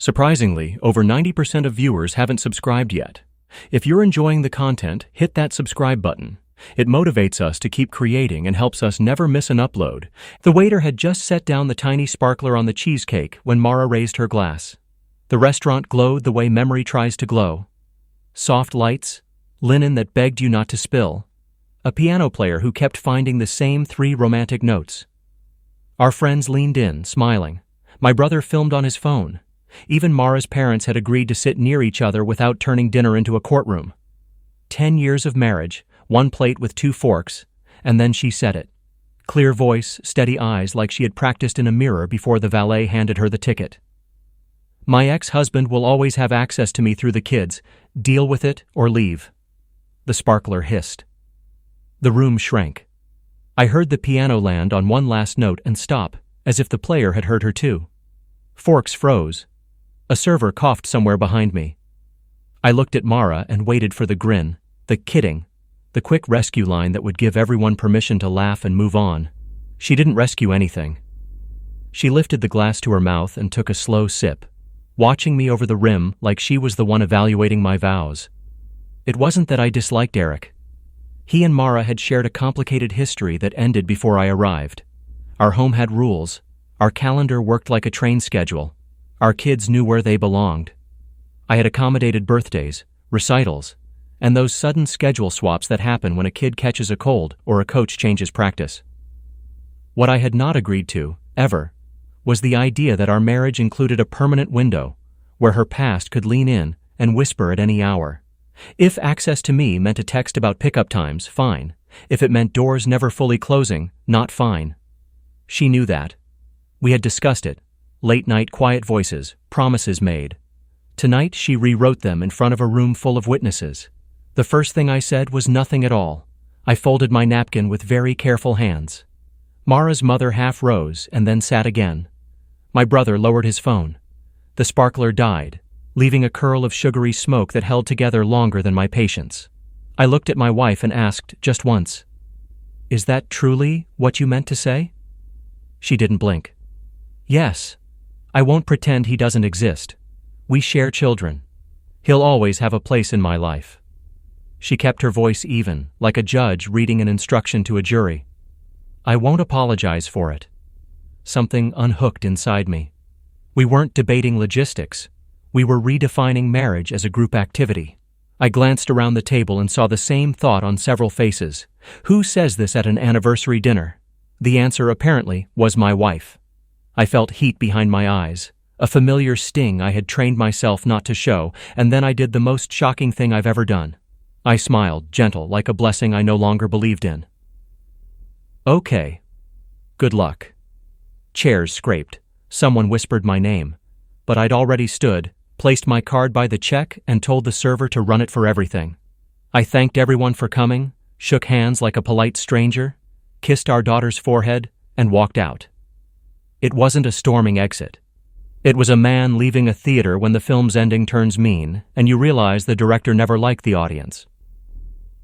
Surprisingly, over 90% of viewers haven't subscribed yet. If you're enjoying the content, hit that subscribe button. It motivates us to keep creating and helps us never miss an upload. The waiter had just set down the tiny sparkler on the cheesecake when Mara raised her glass. The restaurant glowed the way memory tries to glow. Soft lights, linen that begged you not to spill, a piano player who kept finding the same 3 romantic notes. Our friends leaned in, smiling. My brother filmed on his phone. Even Mara's parents had agreed to sit near each other without turning dinner into a courtroom. 10 years of marriage, 1 plate with 2 forks, and then she said it. Clear voice, steady eyes like she had practiced in a mirror before the valet handed her the ticket. My ex-husband will always have access to me through the kids. Deal with it or leave. The sparkler hissed. The room shrank. I heard the piano land on one last note and stop, as if the player had heard her too. Forks froze. A server coughed somewhere behind me. I looked at Mara and waited for the grin, the kidding, the quick rescue line that would give everyone permission to laugh and move on. She didn't rescue anything. She lifted the glass to her mouth and took a slow sip, watching me over the rim like she was the one evaluating my vows. It wasn't that I disliked Eric. He and Mara had shared a complicated history that ended before I arrived. Our home had rules. Our calendar worked like a train schedule. Our kids knew where they belonged. I had accommodated birthdays, recitals, and those sudden schedule swaps that happen when a kid catches a cold or a coach changes practice. What I had not agreed to, ever, was the idea that our marriage included a permanent window where her past could lean in and whisper at any hour. If access to me meant a text about pickup times, fine. If it meant doors never fully closing, not fine. She knew that. We had discussed it. Late-night quiet voices, promises made. Tonight she rewrote them in front of a room full of witnesses. The first thing I said was nothing at all. I folded my napkin with very careful hands. Mara's mother half rose and then sat again. My brother lowered his phone. The sparkler died, leaving a curl of sugary smoke that held together longer than my patience. I looked at my wife and asked, just once, "Is that truly what you meant to say?" She didn't blink. "Yes. I won't pretend he doesn't exist. We share children. He'll always have a place in my life." She kept her voice even, like a judge reading an instruction to a jury. I won't apologize for it. Something unhooked inside me. We weren't debating logistics. We were redefining marriage as a group activity. I glanced around the table and saw the same thought on several faces. Who says this at an anniversary dinner? The answer, apparently, was my wife. I felt heat behind my eyes, a familiar sting I had trained myself not to show, and then I did the most shocking thing I've ever done. I smiled, gentle, like a blessing I no longer believed in. "Okay. Good luck." Chairs scraped. Someone whispered my name. But I'd already stood, placed my card by the check, and told the server to run it for everything. I thanked everyone for coming, shook hands like a polite stranger, kissed our daughter's forehead, and walked out. It wasn't a storming exit. It was a man leaving a theater when the film's ending turns mean, and you realize the director never liked the audience.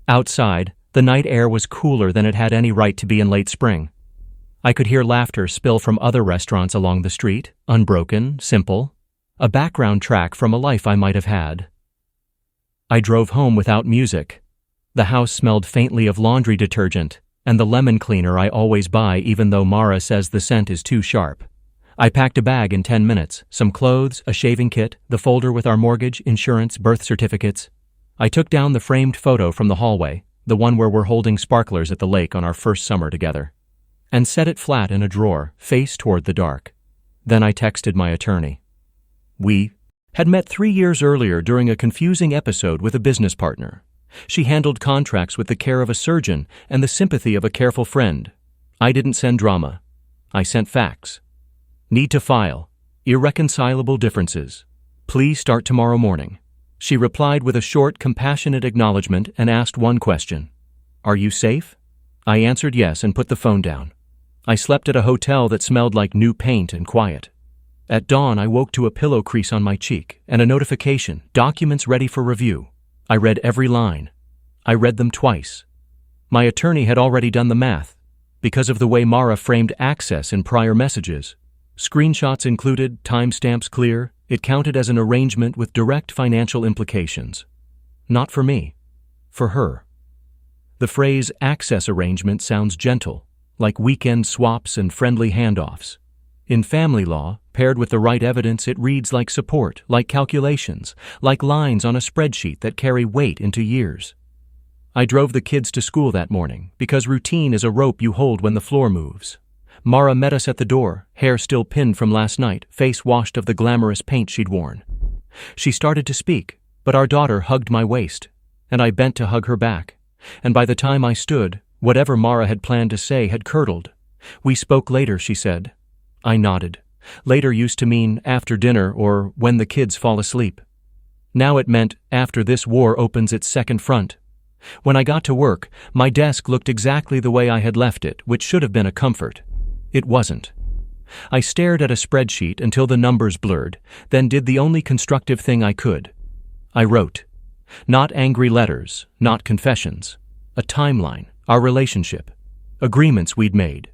Outside, the night air was cooler than it had any right to be in late spring. I could hear laughter spill from other restaurants along the street, unbroken, simple, a background track from a life I might have had. I drove home without music. The house smelled faintly of laundry detergent and the lemon cleaner I always buy even though Mara says the scent is too sharp. I packed a bag in 10 minutes, some clothes, a shaving kit, the folder with our mortgage, insurance, birth certificates. I took down the framed photo from the hallway, the one where we're holding sparklers at the lake on our first summer together, and set it flat in a drawer, face toward the dark. Then I texted my attorney. We had met 3 years earlier during a confusing episode with a business partner. She handled contracts with the care of a surgeon and the sympathy of a careful friend. I didn't send drama. I sent facts. Need to file. Irreconcilable differences. Please start tomorrow morning. She replied with a short, compassionate acknowledgement and asked one question. Are you safe? I answered yes and put the phone down. I slept at a hotel that smelled like new paint and quiet. At dawn, I woke to a pillow crease on my cheek and a notification, documents ready for review. I read every line. I read them twice. My attorney had already done the math, because of the way Mara framed access in prior messages. Screenshots included, timestamps clear, It counted as an arrangement with direct financial implications. Not for me. For her. The phrase access arrangement sounds gentle, like weekend swaps and friendly handoffs. In family law, paired with the right evidence, it reads like support, like calculations, like lines on a spreadsheet that carry weight into years. I drove the kids to school that morning, because routine is a rope you hold when the floor moves. Mara met us at the door, hair still pinned from last night, face washed of the glamorous paint she'd worn. She started to speak, but our daughter hugged my waist, and I bent to hug her back. And by the time I stood, whatever Mara had planned to say had curdled. "We spoke later," she said. I nodded. Later used to mean after dinner or when the kids fall asleep. Now it meant after this war opens its second front. When I got to work, my desk looked exactly the way I had left it, which should have been a comfort. It wasn't. I stared at a spreadsheet until the numbers blurred, then did the only constructive thing I could. I wrote. Not angry letters, not confessions. A timeline, our relationship. Agreements we'd made.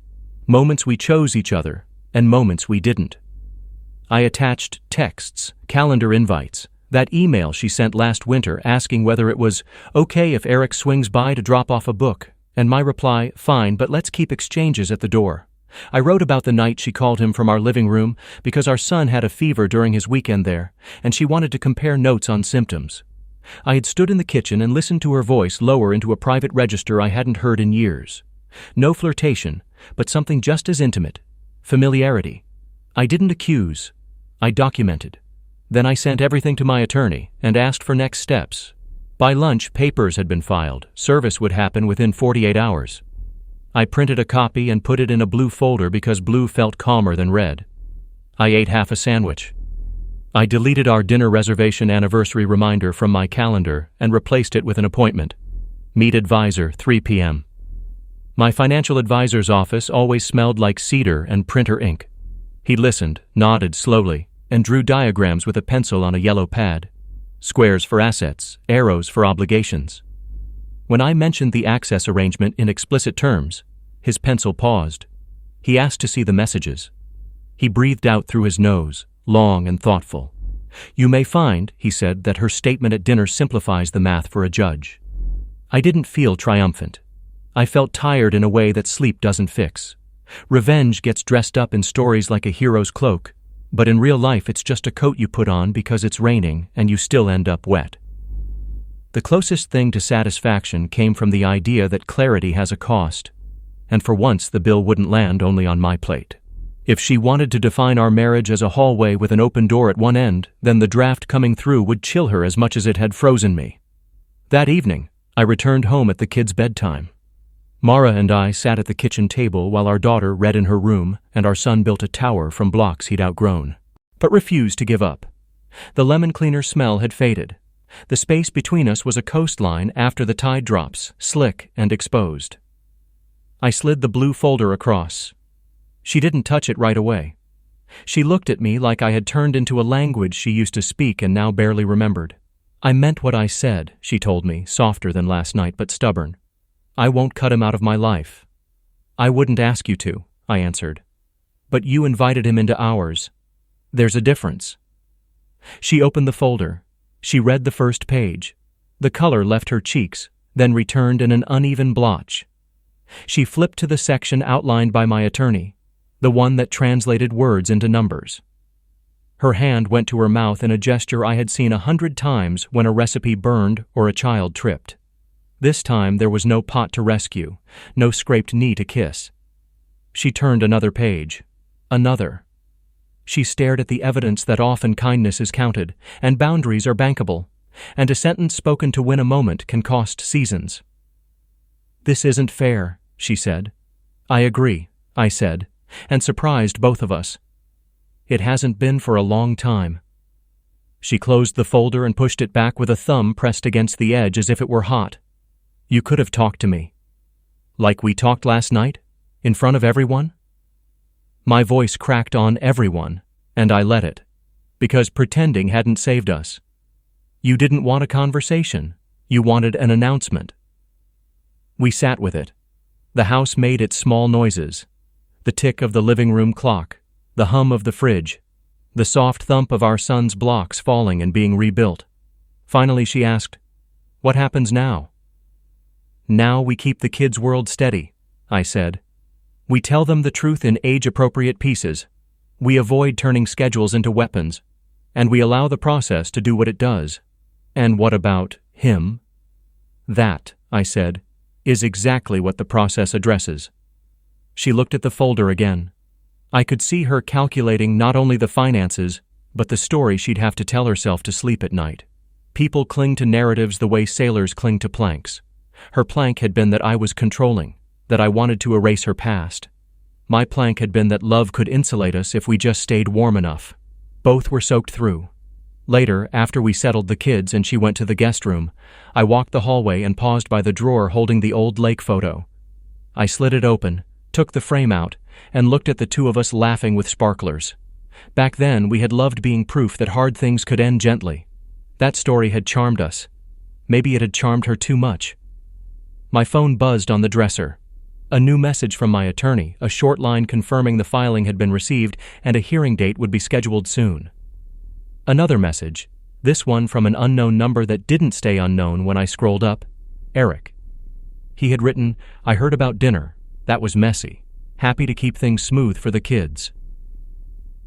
Moments we chose each other, and moments we didn't. I attached texts, calendar invites, that email she sent last winter asking whether it was okay if Eric swings by to drop off a book, and my reply, fine, but let's keep exchanges at the door. I wrote about the night she called him from our living room because our son had a fever during his weekend there, and she wanted to compare notes on symptoms. I had stood in the kitchen and listened to her voice lower into a private register I hadn't heard in years. No flirtation, but something just as intimate. Familiarity. I didn't accuse. I documented. Then I sent everything to my attorney and asked for next steps. By lunch, papers had been filed. Service would happen within 48 hours. I printed a copy and put it in a blue folder because blue felt calmer than red. I ate half a sandwich. I deleted our dinner reservation anniversary reminder from my calendar and replaced it with an appointment. Meet advisor, 3 p.m. My financial advisor's office always smelled like cedar and printer ink. He listened, nodded slowly, and drew diagrams with a pencil on a yellow pad. Squares for assets, arrows for obligations. When I mentioned the access arrangement in explicit terms, his pencil paused. He asked to see the messages. He breathed out through his nose, long and thoughtful. You may find, he said, that her statement at dinner simplifies the math for a judge. I didn't feel triumphant. I felt tired in a way that sleep doesn't fix. Revenge gets dressed up in stories like a hero's cloak, but in real life it's just a coat you put on because it's raining and you still end up wet. The closest thing to satisfaction came from the idea that clarity has a cost, and for once the bill wouldn't land only on my plate. If she wanted to define our marriage as a hallway with an open door at one end, then the draft coming through would chill her as much as it had frozen me. That evening, I returned home at the kids' bedtime. Mara and I sat at the kitchen table while our daughter read in her room and our son built a tower from blocks he'd outgrown, but refused to give up. The lemon cleaner smell had faded. The space between us was a coastline after the tide drops, slick and exposed. I slid the blue folder across. She didn't touch it right away. She looked at me like I had turned into a language she used to speak and now barely remembered. I meant what I said, she told me, softer than last night but stubborn. I won't cut him out of my life. I wouldn't ask you to, I answered. But you invited him into ours. There's a difference. She opened the folder. She read the first page. The color left her cheeks, then returned in an uneven blotch. She flipped to the section outlined by my attorney, the one that translated words into numbers. Her hand went to her mouth in a gesture I had seen 100 times when a recipe burned or a child tripped. This time there was no pot to rescue, no scraped knee to kiss. She turned another page. Another. She stared at the evidence that often kindness is counted, and boundaries are bankable, and a sentence spoken to win a moment can cost seasons. This isn't fair, she said. I agree, I said, and surprised both of us. It hasn't been for a long time. She closed the folder and pushed it back with a thumb pressed against the edge as if it were hot. You could have talked to me. Like we talked last night? In front of everyone? My voice cracked on everyone, and I let it, because pretending hadn't saved us. You didn't want a conversation. You wanted an announcement. We sat with it. The house made its small noises. The tick of the living room clock, the hum of the fridge, The soft thump of our son's blocks falling and being rebuilt. Finally, she asked, "What happens now?" "Now we keep the kids' world steady," I said. "We tell them the truth in age-appropriate pieces. We avoid turning schedules into weapons. And we allow the process to do what it does." "And what about him?" "That," I said, "is exactly what the process addresses." She looked at the folder again. I could see her calculating not only the finances, but the story she'd have to tell herself to sleep at night. People cling to narratives the way sailors cling to planks. Her plank had been that I was controlling, that I wanted to erase her past. My plank had been that love could insulate us if we just stayed warm enough. Both were soaked through. Later, after we settled the kids and she went to the guest room, I walked the hallway and paused by the drawer holding the old lake photo. I slid it open, took the frame out, and looked at the two of us laughing with sparklers. Back then, we had loved being proof that hard things could end gently. That story had charmed us. Maybe it had charmed her too much. My phone buzzed on the dresser. A new message from my attorney, a short line confirming the filing had been received and a hearing date would be scheduled soon. Another message, this one from an unknown number that didn't stay unknown when I scrolled up. Eric. He had written, "I heard about dinner. That was messy. Happy to keep things smooth for the kids."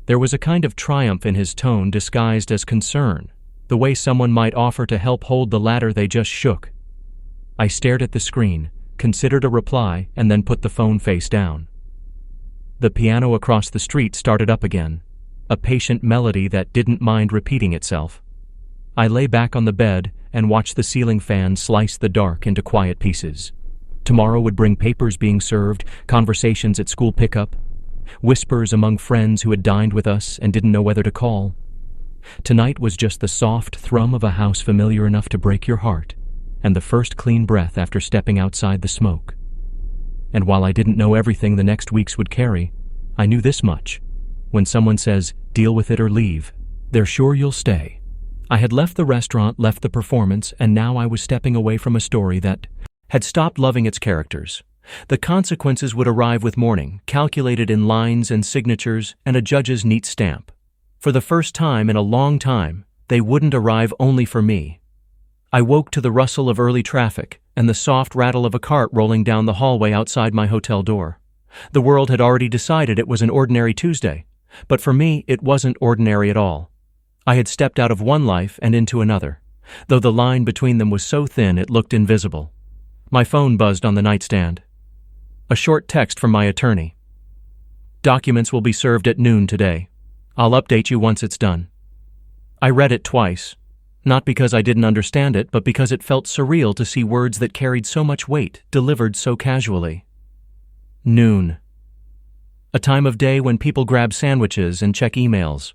There was a kind of triumph in his tone disguised as concern, the way someone might offer to help hold the ladder they just shook. I stared at the screen, considered a reply, and then put the phone face down. The piano across the street started up again, a patient melody that didn't mind repeating itself. I lay back on the bed and watched the ceiling fan slice the dark into quiet pieces. Tomorrow would bring papers being served, conversations at school pickup, whispers among friends who had dined with us and didn't know whether to call. Tonight was just the soft thrum of a house familiar enough to break your heart, and the first clean breath after stepping outside the smoke. And while I didn't know everything the next weeks would carry, I knew this much. When someone says, "Deal with it or leave," they're sure you'll stay. I had left the restaurant, left the performance, and now I was stepping away from a story that had stopped loving its characters. The consequences would arrive with morning, calculated in lines and signatures and a judge's neat stamp. For the first time in a long time, they wouldn't arrive only for me. I woke to the rustle of early traffic and the soft rattle of a cart rolling down the hallway outside my hotel door. The world had already decided it was an ordinary Tuesday, but for me it wasn't ordinary at all. I had stepped out of one life and into another, though the line between them was so thin it looked invisible. My phone buzzed on the nightstand. A short text from my attorney. "Documents will be served at noon today. I'll update you once it's done." I read it twice, not because I didn't understand it, but because it felt surreal to see words that carried so much weight delivered so casually. Noon. A time of day when people grab sandwiches and check emails.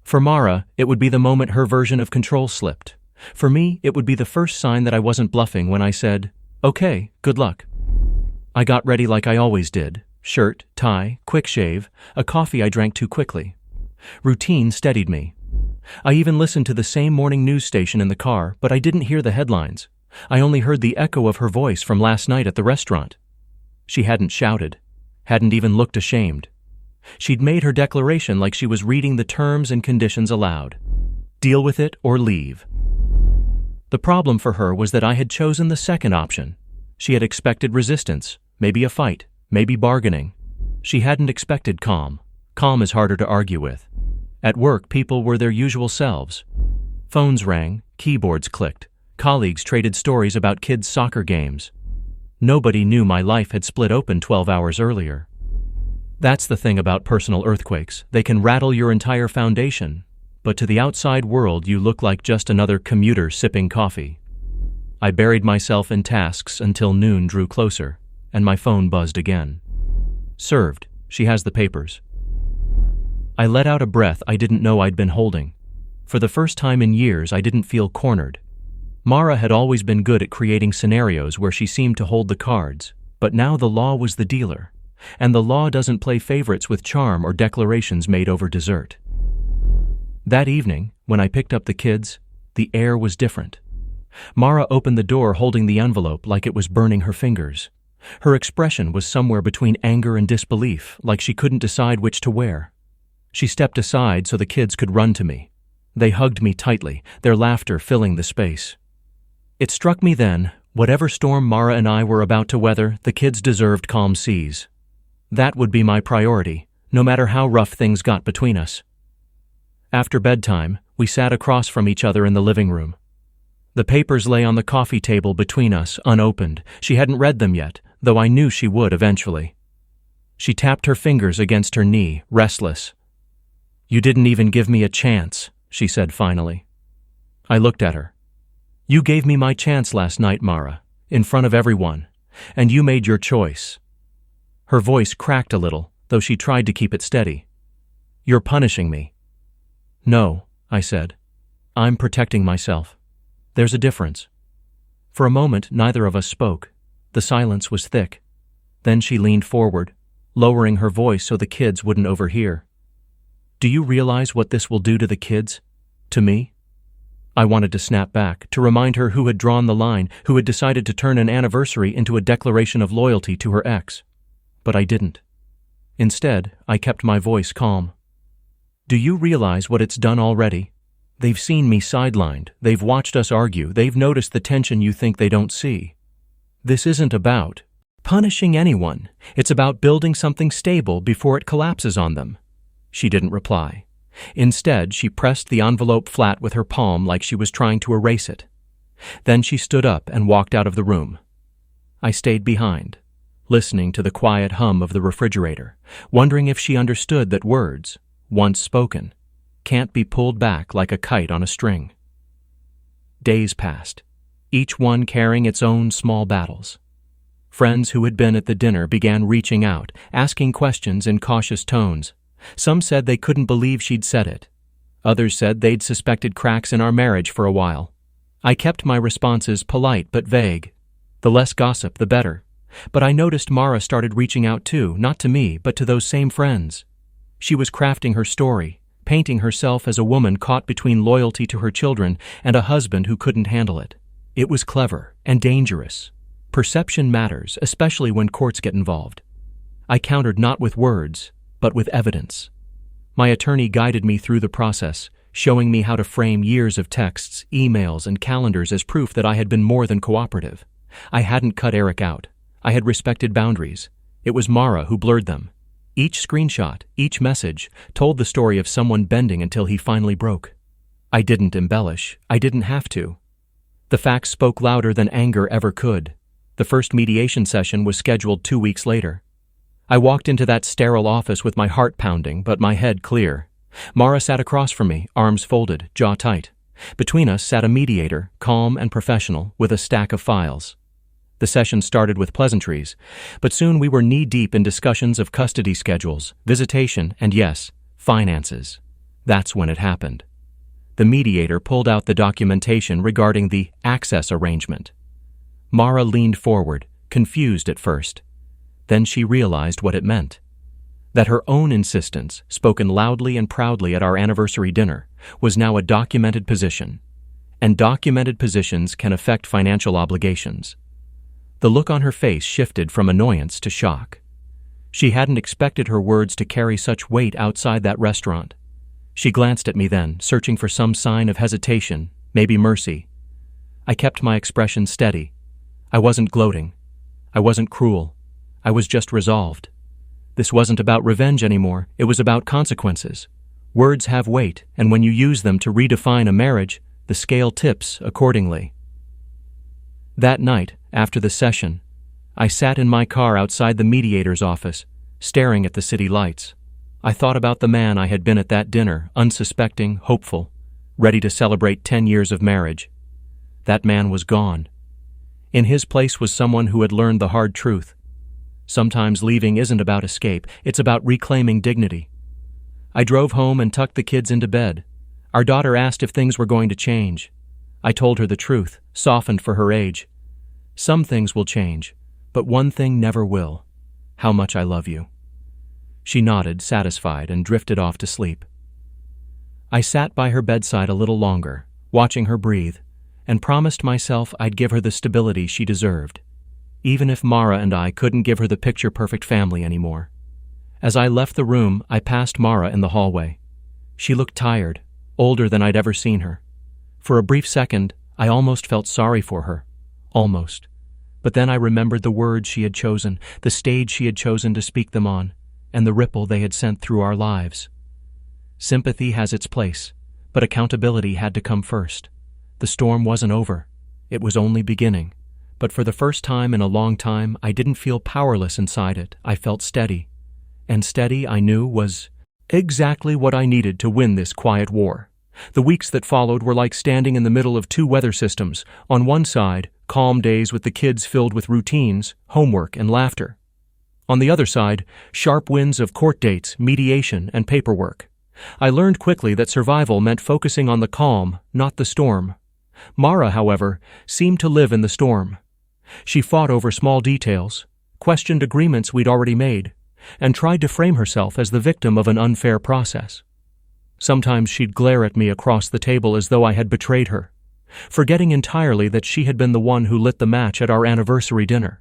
For Mara, it would be the moment her version of control slipped. For me, it would be the first sign that I wasn't bluffing when I said, "Okay, good luck." I got ready like I always did. Shirt, tie, quick shave, a coffee I drank too quickly. Routine steadied me. I even listened to the same morning news station in the car, but I didn't hear the headlines. I only heard the echo of her voice from last night at the restaurant. She hadn't shouted, hadn't even looked ashamed. She'd made her declaration like she was reading the terms and conditions aloud. Deal with it or leave. The problem for her was that I had chosen the second option. She had expected resistance, maybe a fight, maybe bargaining. She hadn't expected calm. Calm is harder to argue with. At work, people were their usual selves. Phones rang, keyboards clicked, colleagues traded stories about kids' soccer games. Nobody knew my life had split open 12 hours earlier. That's the thing about personal earthquakes. They can rattle your entire foundation, but to the outside world you look like just another commuter sipping coffee. I buried myself in tasks until noon drew closer, and my phone buzzed again. Served. She has the papers. I let out a breath I didn't know I'd been holding. For the first time in years, I didn't feel cornered. Mara had always been good at creating scenarios where she seemed to hold the cards, but now the law was the dealer, and the law doesn't play favorites with charm or declarations made over dessert. That evening, when I picked up the kids, the air was different. Mara opened the door holding the envelope like it was burning her fingers. Her expression was somewhere between anger and disbelief, like she couldn't decide which to wear. She stepped aside so the kids could run to me. They hugged me tightly, their laughter filling the space. It struck me then, whatever storm Mara and I were about to weather, the kids deserved calm seas. That would be my priority, no matter how rough things got between us. After bedtime, we sat across from each other in the living room. The papers lay on the coffee table between us, unopened. She hadn't read them yet, though I knew she would eventually. She tapped her fingers against her knee, restless. "You didn't even give me a chance," she said finally. I looked at her. "You gave me my chance last night, Mara, in front of everyone, and you made your choice." Her voice cracked a little, though she tried to keep it steady. "You're punishing me." "No," I said. "I'm protecting myself. There's a difference." For a moment, neither of us spoke. The silence was thick. Then she leaned forward, lowering her voice so the kids wouldn't overhear. "Do you realize what this will do to the kids? To me?" I wanted to snap back, to remind her who had drawn the line, who had decided to turn an anniversary into a declaration of loyalty to her ex. But I didn't. Instead, I kept my voice calm. "Do you realize what it's done already? They've seen me sidelined, they've watched us argue, they've noticed the tension you think they don't see. This isn't about punishing anyone, it's about building something stable before it collapses on them." She didn't reply. Instead, she pressed the envelope flat with her palm like she was trying to erase it. Then she stood up and walked out of the room. I stayed behind, listening to the quiet hum of the refrigerator, wondering if she understood that words, once spoken, can't be pulled back like a kite on a string. Days passed, each one carrying its own small battles. Friends who had been at the dinner began reaching out, asking questions in cautious tones. Some said they couldn't believe she'd said it. Others said they'd suspected cracks in our marriage for a while. I kept my responses polite but vague. The less gossip, the better. But I noticed Mara started reaching out too, not to me, but to those same friends. She was crafting her story, painting herself as a woman caught between loyalty to her children and a husband who couldn't handle it. It was clever and dangerous. Perception matters, especially when courts get involved. I countered not with words, but with evidence. My attorney guided me through the process, showing me how to frame years of texts, emails, and calendars as proof that I had been more than cooperative. I hadn't cut Eric out. I had respected boundaries. It was Mara who blurred them. Each screenshot, each message, told the story of someone bending until he finally broke. I didn't embellish. I didn't have to. The facts spoke louder than anger ever could. The first mediation session was scheduled 2 weeks later. I walked into that sterile office with my heart pounding, but my head clear. Mara sat across from me, arms folded, jaw tight. Between us sat a mediator, calm and professional, with a stack of files. The session started with pleasantries, but soon we were knee-deep in discussions of custody schedules, visitation, and yes, finances. That's when it happened. The mediator pulled out the documentation regarding the access arrangement. Mara leaned forward, confused at first. Then she realized what it meant. That her own insistence, spoken loudly and proudly at our anniversary dinner, was now a documented position. And documented positions can affect financial obligations. The look on her face shifted from annoyance to shock. She hadn't expected her words to carry such weight outside that restaurant. She glanced at me then, searching for some sign of hesitation, maybe mercy. I kept my expression steady. I wasn't gloating. I wasn't cruel. I was just resolved. This wasn't about revenge anymore. It was about consequences. Words have weight, and when you use them to redefine a marriage, the scale tips accordingly. That night, after the session, I sat in my car outside the mediator's office, staring at the city lights. I thought about the man I had been at that dinner, unsuspecting, hopeful, ready to celebrate 10 years of marriage. That man was gone. In his place was someone who had learned the hard truth. Sometimes leaving isn't about escape, it's about reclaiming dignity. I drove home and tucked the kids into bed. Our daughter asked if things were going to change. I told her the truth, softened for her age. Some things will change, but one thing never will. How much I love you. She nodded, satisfied, and drifted off to sleep. I sat by her bedside a little longer, watching her breathe, and promised myself I'd give her the stability she deserved, even if Mara and I couldn't give her the picture-perfect family anymore. As I left the room, I passed Mara in the hallway. She looked tired, older than I'd ever seen her. For a brief second, I almost felt sorry for her. Almost. But then I remembered the words she had chosen, the stage she had chosen to speak them on, and the ripple they had sent through our lives. Sympathy has its place, but accountability had to come first. The storm wasn't over. It was only beginning. But for the first time in a long time, I didn't feel powerless inside it. I felt steady. And steady, I knew, was exactly what I needed to win this quiet war. The weeks that followed were like standing in the middle of two weather systems. On one side, calm days with the kids filled with routines, homework, and laughter. On the other side, sharp winds of court dates, mediation, and paperwork. I learned quickly that survival meant focusing on the calm, not the storm. Mara, however, seemed to live in the storm. She fought over small details, questioned agreements we'd already made, and tried to frame herself as the victim of an unfair process. Sometimes she'd glare at me across the table as though I had betrayed her, forgetting entirely that she had been the one who lit the match at our anniversary dinner.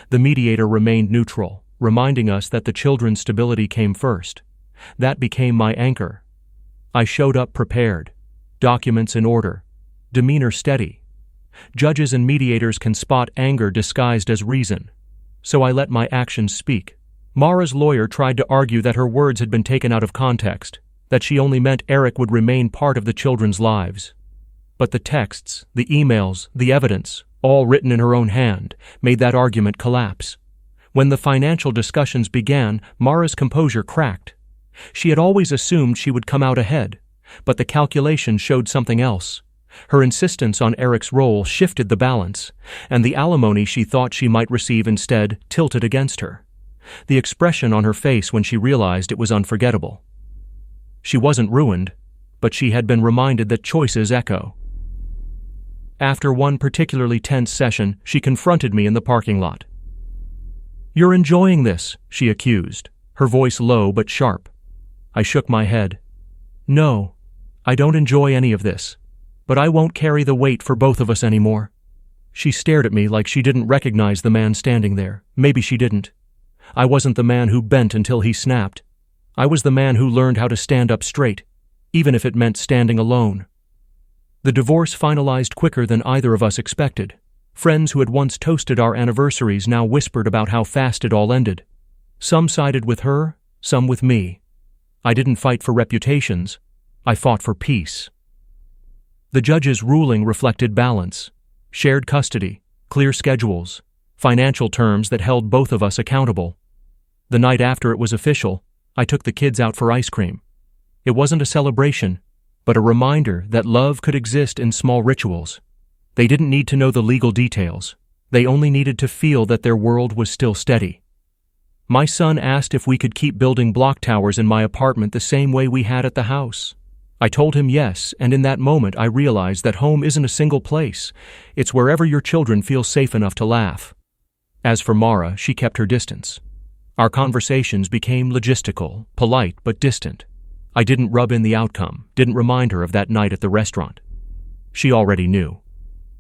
The mediator remained neutral, reminding us that the children's stability came first. That became my anchor. I showed up prepared, documents in order, demeanor steady. Judges and mediators can spot anger disguised as reason, so I let my actions speak. Mara's lawyer tried to argue that her words had been taken out of context, that she only meant Eric would remain part of the children's lives. But the texts, the emails, the evidence, all written in her own hand, made that argument collapse. When the financial discussions began, Mara's composure cracked. She had always assumed she would come out ahead, but the calculation showed something else. Her insistence on Eric's role shifted the balance, and the alimony she thought she might receive instead tilted against her. The expression on her face when she realized it was unforgettable. She wasn't ruined, but she had been reminded that choices echo. After one particularly tense session, she confronted me in the parking lot. "You're enjoying this," she accused, her voice low but sharp. I shook my head. "No, I don't enjoy any of this, but I won't carry the weight for both of us anymore." She stared at me like she didn't recognize the man standing there. Maybe she didn't. I wasn't the man who bent until he snapped. I was the man who learned how to stand up straight, even if it meant standing alone. The divorce finalized quicker than either of us expected. Friends who had once toasted our anniversaries now whispered about how fast it all ended. Some sided with her, some with me. I didn't fight for reputations. I fought for peace. The judge's ruling reflected balance, shared custody, clear schedules, financial terms that held both of us accountable. The night after it was official, I took the kids out for ice cream. It wasn't a celebration, but a reminder that love could exist in small rituals. They didn't need to know the legal details. They only needed to feel that their world was still steady. My son asked if we could keep building block towers in my apartment the same way we had at the house. I told him yes, and in that moment I realized that home isn't a single place. It's wherever your children feel safe enough to laugh. As for Mara, she kept her distance. Our conversations became logistical, polite but distant. I didn't rub in the outcome, didn't remind her of that night at the restaurant. She already knew.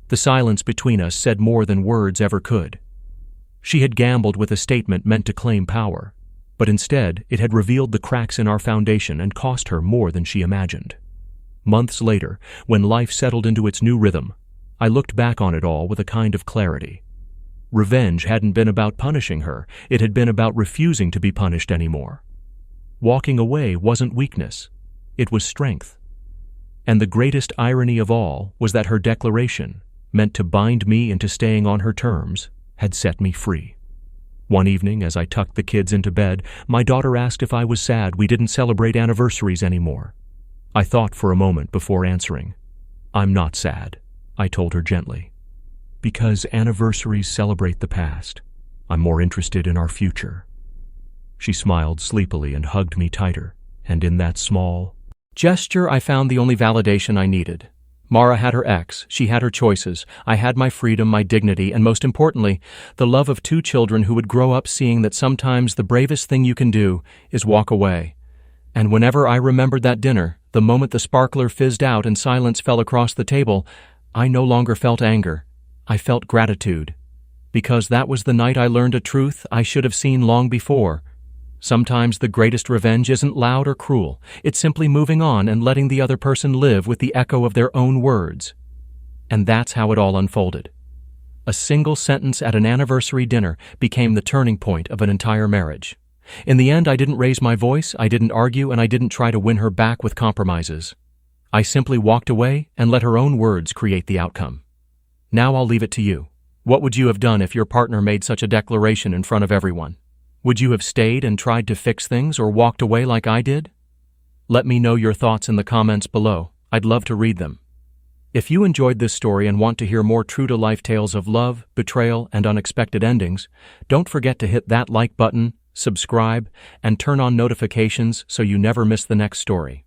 The silence between us said more than words ever could. She had gambled with a statement meant to claim power, but instead it had revealed the cracks in our foundation and cost her more than she imagined. Months later, when life settled into its new rhythm, I looked back on it all with a kind of clarity. Revenge hadn't been about punishing her, it had been about refusing to be punished anymore. Walking away wasn't weakness, it was strength. And the greatest irony of all was that her declaration, meant to bind me into staying on her terms, had set me free. One evening, as I tucked the kids into bed, my daughter asked if I was sad we didn't celebrate anniversaries anymore. I thought for a moment before answering. "I'm not sad," I told her gently. "Because anniversaries celebrate the past. I'm more interested in our future." She smiled sleepily and hugged me tighter, and in that small gesture I found the only validation I needed. Mara had her ex, she had her choices, I had my freedom, my dignity, and most importantly, the love of two children who would grow up seeing that sometimes the bravest thing you can do is walk away. And whenever I remembered that dinner, the moment the sparkler fizzed out and silence fell across the table, I no longer felt anger. I felt gratitude. Because that was the night I learned a truth I should have seen long before. Sometimes the greatest revenge isn't loud or cruel. It's simply moving on and letting the other person live with the echo of their own words. And that's how it all unfolded. A single sentence at an anniversary dinner became the turning point of an entire marriage. In the end, I didn't raise my voice, I didn't argue, and I didn't try to win her back with compromises. I simply walked away and let her own words create the outcome. Now I'll leave it to you. What would you have done if your partner made such a declaration in front of everyone? Would you have stayed and tried to fix things or walked away like I did? Let me know your thoughts in the comments below. I'd love to read them. If you enjoyed this story and want to hear more true-to-life tales of love, betrayal, and unexpected endings, don't forget to hit that like button, subscribe, and turn on notifications so you never miss the next story.